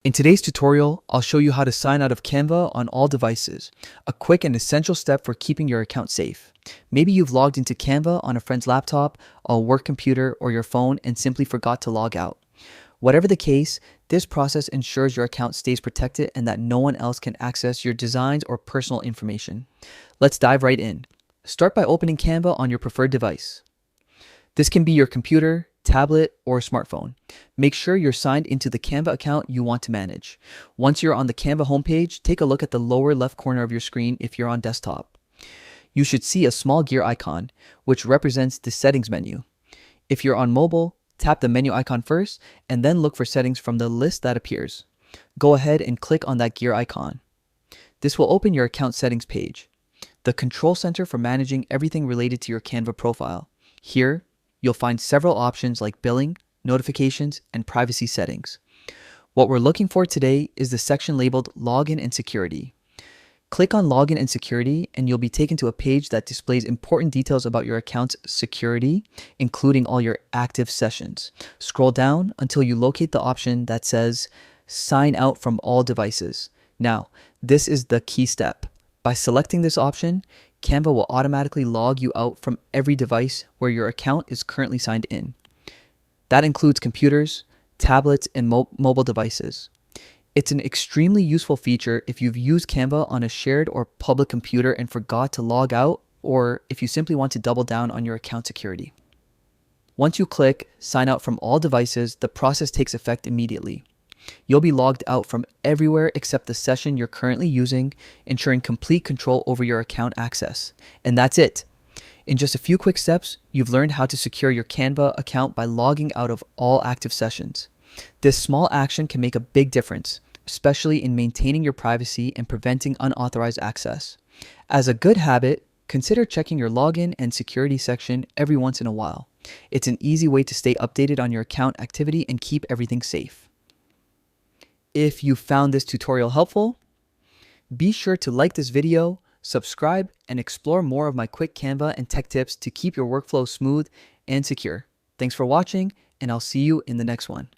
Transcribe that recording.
In today's tutorial, I'll show you how to sign out of Canva on all devices, a quick and essential step for keeping your account safe. Maybe you've logged into Canva on a friend's laptop, a work computer, or your phone and simply forgot to log out. Whatever the case, this process ensures your account stays protected and that no one else can access your designs or personal information. Let's dive right in. Start by opening Canva on your preferred device. This can be your computer, tablet, or smartphone. Make sure you're signed into the Canva account you want to manage. Once you're on the Canva homepage, take a look at the lower left corner of your screen if you're on desktop. You should see a small gear icon, which represents the settings menu. If you're on mobile, tap the menu icon first and then look for settings from the list that appears. Go ahead and click on that gear icon. This will open your account settings page, the control center for managing everything related to your Canva profile. Here, you'll find several options like billing, notifications, and privacy settings. What we're looking for today is the section labeled Login and Security. Click on Login and Security and you'll be taken to a page that displays important details about your account's security, including all your active sessions. Scroll down until you locate the option that says Sign Out from All Devices. Now, this is the key step. By selecting this option, Canva will automatically log you out from every device where your account is currently signed in. That includes computers, tablets, and mobile devices. It's an extremely useful feature if you've used Canva on a shared or public computer and forgot to log out, or if you simply want to double down on your account security. Once you click Sign Out from All Devices, the process takes effect immediately. You'll be logged out from everywhere except the session you're currently using, ensuring complete control over your account access. And that's it. In just a few quick steps, you've learned how to secure your Canva account by logging out of all active sessions. This small action can make a big difference, especially in maintaining your privacy and preventing unauthorized access. As a good habit, consider checking your login and security section every once in a while. It's an easy way to stay updated on your account activity and keep everything safe. If you found this tutorial helpful, be sure to like this video, subscribe, and explore more of my quick Canva and tech tips to keep your workflow smooth and secure. Thanks for watching, and I'll see you in the next one.